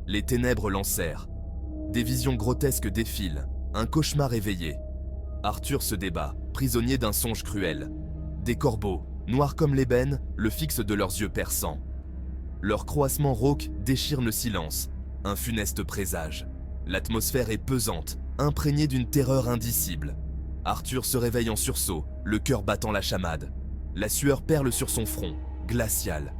Les ténèbres l'enserrent. Des visions grotesques défilent, un cauchemar éveillé. Arthur se débat, prisonnier d'un songe cruel. Des corbeaux, noirs comme l'ébène, le fixent de leurs yeux perçants. Leur croassement rauque déchire le silence, un funeste présage. L'atmosphère est pesante, imprégnée d'une terreur indicible. Arthur se réveille en sursaut, le cœur battant la chamade. La sueur perle sur son front, glacial.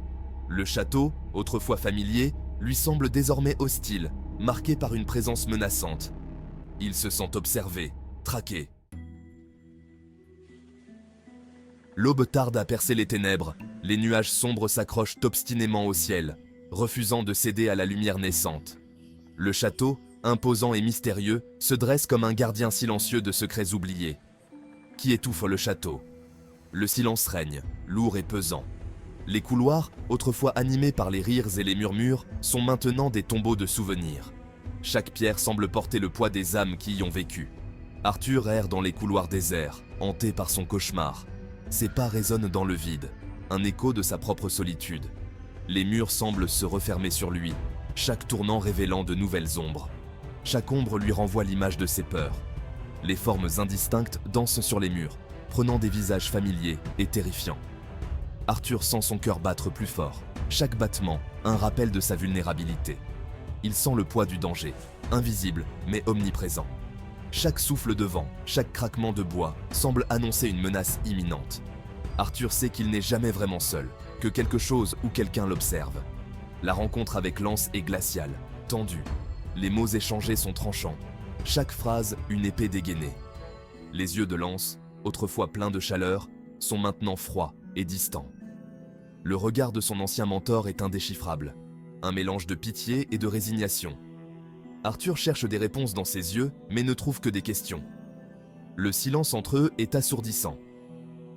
Le château, autrefois familier, lui semble désormais hostile, marqué par une présence menaçante. Il se sent observé, traqué. L'aube tarde à percer les ténèbres, les nuages sombres s'accrochent obstinément au ciel, refusant de céder à la lumière naissante. Le château, imposant et mystérieux, se dresse comme un gardien silencieux de secrets oubliés. Qui étouffe le château? Le silence règne, lourd et pesant. Les couloirs, autrefois animés par les rires et les murmures, sont maintenant des tombeaux de souvenirs. Chaque pierre semble porter le poids des âmes qui y ont vécu. Arthur erre dans les couloirs déserts, hanté par son cauchemar. Ses pas résonnent dans le vide, un écho de sa propre solitude. Les murs semblent se refermer sur lui, chaque tournant révélant de nouvelles ombres. Chaque ombre lui renvoie l'image de ses peurs. Les formes indistinctes dansent sur les murs, prenant des visages familiers et terrifiants. Arthur sent son cœur battre plus fort, chaque battement un rappel de sa vulnérabilité. Il sent le poids du danger, invisible mais omniprésent. Chaque souffle de vent, chaque craquement de bois semble annoncer une menace imminente. Arthur sait qu'il n'est jamais vraiment seul, que quelque chose ou quelqu'un l'observe. La rencontre avec Lance est glaciale, tendue. Les mots échangés sont tranchants, chaque phrase une épée dégainée. Les yeux de Lance, autrefois pleins de chaleur, sont maintenant froids et distants. Le regard de son ancien mentor est indéchiffrable, un mélange de pitié et de résignation. Arthur cherche des réponses dans ses yeux, mais ne trouve que des questions. Le silence entre eux est assourdissant.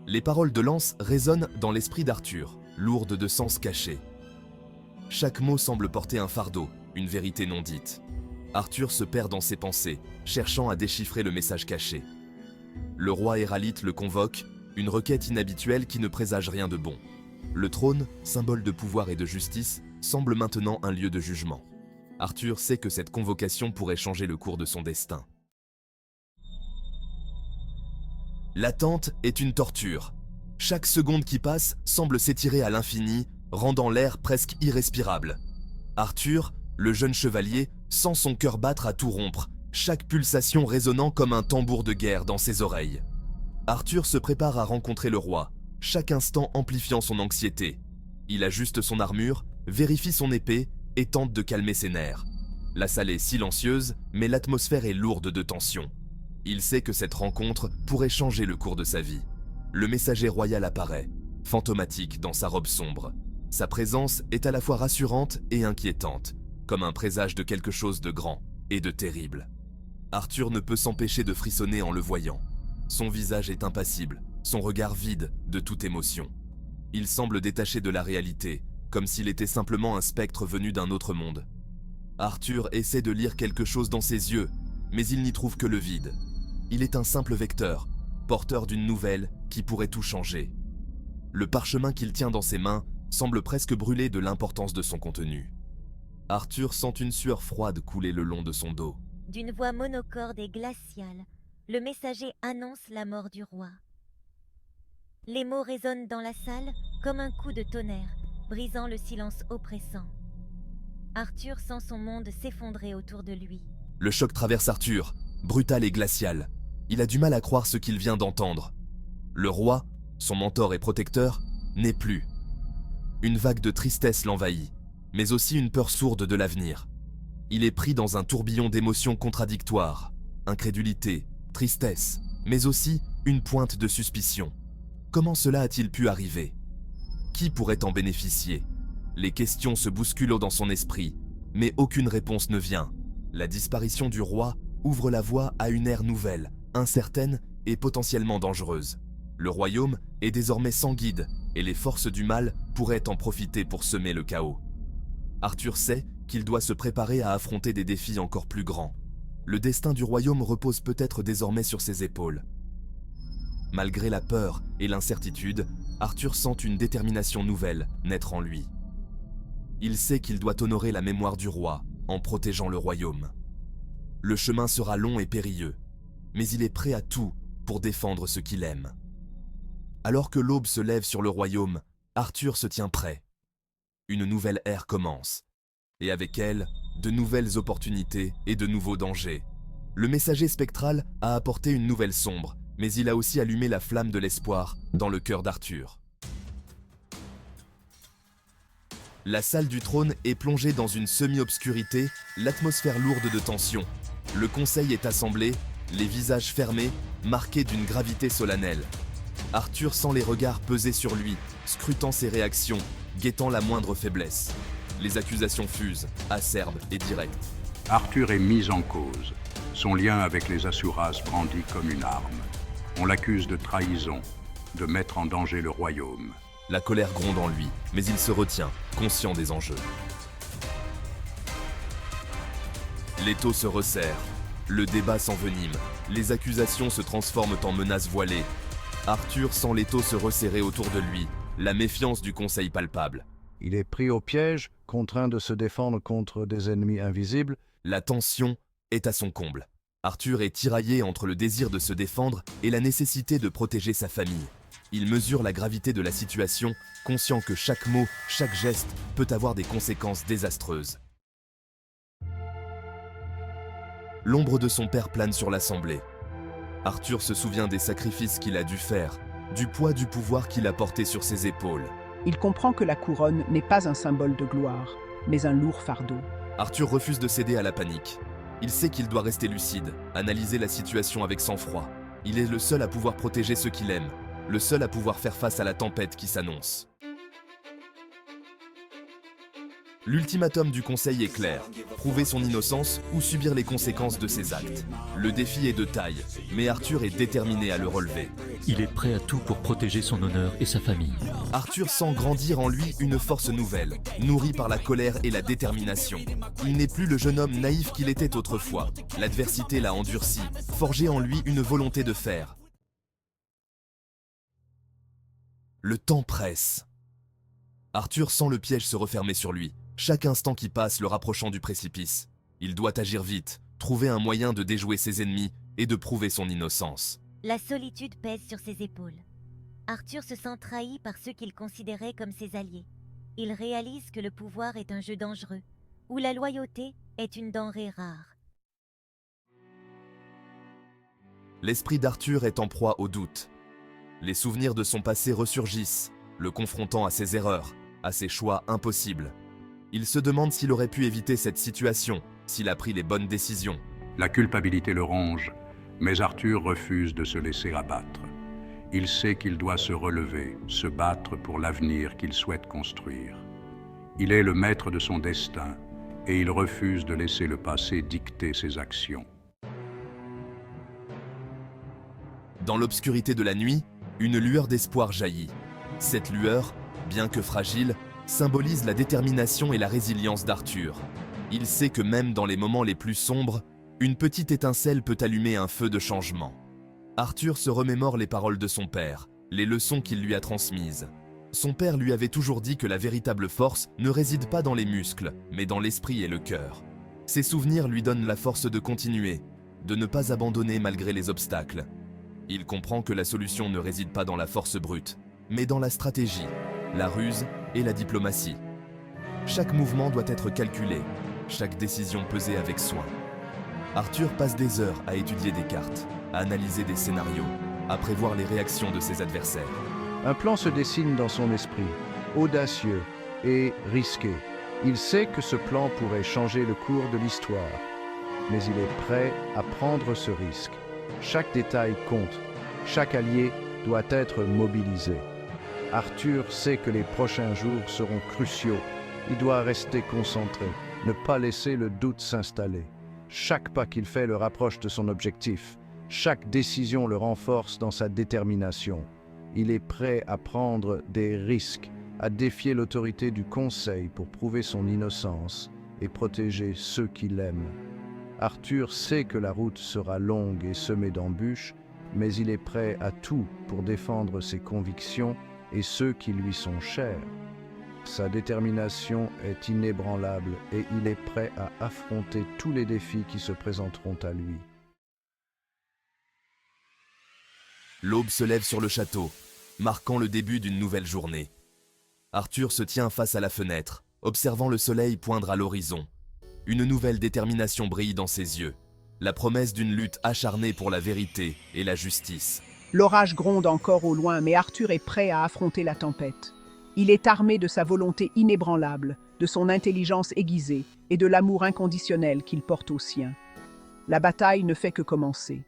Les paroles de Lance résonnent dans l'esprit d'Arthur, lourdes de sens cachés. Chaque mot semble porter un fardeau, une vérité non dite. Arthur se perd dans ses pensées, cherchant à déchiffrer le message caché. Le roi Héralite le convoque, une requête inhabituelle qui ne présage rien de bon. Le trône, symbole de pouvoir et de justice, semble maintenant un lieu de jugement. Arthur sait que cette convocation pourrait changer le cours de son destin. L'attente est une torture. Chaque seconde qui passe semble s'étirer à l'infini, rendant l'air presque irrespirable. Arthur, le jeune chevalier, sent son cœur battre à tout rompre, chaque pulsation résonnant comme un tambour de guerre dans ses oreilles. Arthur se prépare à rencontrer le roi, chaque instant amplifiant son anxiété. Il ajuste son armure, vérifie son épée et tente de calmer ses nerfs. La salle est silencieuse, mais l'atmosphère est lourde de tension. Il sait que cette rencontre pourrait changer le cours de sa vie. Le messager royal apparaît, fantomatique dans sa robe sombre. Sa présence est à la fois rassurante et inquiétante, comme un présage de quelque chose de grand et de terrible. Arthur ne peut s'empêcher de frissonner en le voyant. Son visage est impassible, son regard vide de toute émotion. Il semble détaché de la réalité, comme s'il était simplement un spectre venu d'un autre monde. Arthur essaie de lire quelque chose dans ses yeux, mais il n'y trouve que le vide. Il est un simple vecteur, porteur d'une nouvelle qui pourrait tout changer. Le parchemin qu'il tient dans ses mains semble presque brûler de l'importance de son contenu. Arthur sent une sueur froide couler le long de son dos. D'une voix monocorde et glaciale, le messager annonce la mort du roi. Les mots résonnent dans la salle comme un coup de tonnerre, brisant le silence oppressant. Arthur sent son monde s'effondrer autour de lui. Le choc traverse Arthur, brutal et glacial. Il a du mal à croire ce qu'il vient d'entendre. Le roi, son mentor et protecteur, n'est plus. Une vague de tristesse l'envahit, mais aussi une peur sourde de l'avenir. Il est pris dans un tourbillon d'émotions contradictoires, incrédulité, tristesse, mais aussi une pointe de suspicion. Comment cela a-t-il pu arriver? Qui pourrait en bénéficier? Les questions se bousculent dans son esprit, mais aucune réponse ne vient. La disparition du roi ouvre la voie à une ère nouvelle, incertaine et potentiellement dangereuse. Le royaume est désormais sans guide, et les forces du mal pourraient en profiter pour semer le chaos. Arthur sait qu'il doit se préparer à affronter des défis encore plus grands. Le destin du royaume repose peut-être désormais sur ses épaules. Malgré la peur et l'incertitude, Arthur sent une détermination nouvelle naître en lui. Il sait qu'il doit honorer la mémoire du roi, en protégeant le royaume. Le chemin sera long et périlleux, mais il est prêt à tout pour défendre ce qu'il aime. Alors que l'aube se lève sur le royaume, Arthur se tient prêt. Une nouvelle ère commence, et avec elle, de nouvelles opportunités et de nouveaux dangers. Le messager spectral a apporté une nouvelle sombre, mais il a aussi allumé la flamme de l'espoir dans le cœur d'Arthur. La salle du trône est plongée dans une semi-obscurité, l'atmosphère lourde de tension. Le conseil est assemblé, les visages fermés, marqués d'une gravité solennelle. Arthur sent les regards peser sur lui, scrutant ses réactions, guettant la moindre faiblesse. Les accusations fusent, acerbes et directes. Arthur est mis en cause. Son lien avec les Asuras brandi comme une arme. On l'accuse de trahison, de mettre en danger le royaume. La colère gronde en lui, mais il se retient, conscient des enjeux. L'étau se resserre, le débat s'envenime, les accusations se transforment en menaces voilées. Arthur sent l'étau se resserrer autour de lui, la méfiance du conseil palpable. Il est pris au piège, contraint de se défendre contre des ennemis invisibles. La tension est à son comble. Arthur est tiraillé entre le désir de se défendre et la nécessité de protéger sa famille. Il mesure la gravité de la situation, conscient que chaque mot, chaque geste peut avoir des conséquences désastreuses. L'ombre de son père plane sur l'assemblée. Arthur se souvient des sacrifices qu'il a dû faire, du poids du pouvoir qu'il a porté sur ses épaules. Il comprend que la couronne n'est pas un symbole de gloire, mais un lourd fardeau. Arthur refuse de céder à la panique. Il sait qu'il doit rester lucide, analyser la situation avec sang-froid. Il est le seul à pouvoir protéger ceux qu'il aime, le seul à pouvoir faire face à la tempête qui s'annonce. L'ultimatum du conseil est clair, prouver son innocence ou subir les conséquences de ses actes. Le défi est de taille, mais Arthur est déterminé à le relever. Il est prêt à tout pour protéger son honneur et sa famille. Arthur sent grandir en lui une force nouvelle, nourrie par la colère et la détermination. Il n'est plus le jeune homme naïf qu'il était autrefois. L'adversité l'a endurci, forgé en lui une volonté de fer. Le temps presse. Arthur sent le piège se refermer sur lui, chaque instant qui passe le rapprochant du précipice. Il doit agir vite, trouver un moyen de déjouer ses ennemis et de prouver son innocence. La solitude pèse sur ses épaules. Arthur se sent trahi par ceux qu'il considérait comme ses alliés. Il réalise que le pouvoir est un jeu dangereux, où la loyauté est une denrée rare. L'esprit d'Arthur est en proie au doute. Les souvenirs de son passé ressurgissent, le confrontant à ses erreurs, à ses choix impossibles. Il se demande s'il aurait pu éviter cette situation, s'il a pris les bonnes décisions. La culpabilité le ronge, mais Arthur refuse de se laisser abattre. Il sait qu'il doit se relever, se battre pour l'avenir qu'il souhaite construire. Il est le maître de son destin et il refuse de laisser le passé dicter ses actions. Dans l'obscurité de la nuit, une lueur d'espoir jaillit. Cette lueur, bien que fragile, symbolise la détermination et la résilience d'Arthur. Il sait que même dans les moments les plus sombres, une petite étincelle peut allumer un feu de changement. Arthur se remémore les paroles de son père, les leçons qu'il lui a transmises. Son père lui avait toujours dit que la véritable force ne réside pas dans les muscles, mais dans l'esprit et le cœur. Ces souvenirs lui donnent la force de continuer, de ne pas abandonner malgré les obstacles. Il comprend que la solution ne réside pas dans la force brute, mais dans la stratégie, la ruse et la diplomatie. Chaque mouvement doit être calculé, chaque décision pesée avec soin. Arthur passe des heures à étudier des cartes, à analyser des scénarios, à prévoir les réactions de ses adversaires. Un plan se dessine dans son esprit, audacieux et risqué. Il sait que ce plan pourrait changer le cours de l'histoire, mais il est prêt à prendre ce risque. Chaque détail compte, chaque allié doit être mobilisé. Arthur sait que les prochains jours seront cruciaux. Il doit rester concentré, ne pas laisser le doute s'installer. Chaque pas qu'il fait le rapproche de son objectif. Chaque décision le renforce dans sa détermination. Il est prêt à prendre des risques, à défier l'autorité du Conseil pour prouver son innocence et protéger ceux qu'il aime. Arthur sait que la route sera longue et semée d'embûches, mais il est prêt à tout pour défendre ses convictions et ceux qui lui sont chers. Sa détermination est inébranlable et il est prêt à affronter tous les défis qui se présenteront à lui. L'aube se lève sur le château, marquant le début d'une nouvelle journée. Arthur se tient face à la fenêtre, observant le soleil poindre à l'horizon. Une nouvelle détermination brille dans ses yeux, la promesse d'une lutte acharnée pour la vérité et la justice. L'orage gronde encore au loin, mais Arthur est prêt à affronter la tempête. Il est armé de sa volonté inébranlable, de son intelligence aiguisée et de l'amour inconditionnel qu'il porte aux siens. La bataille ne fait que commencer.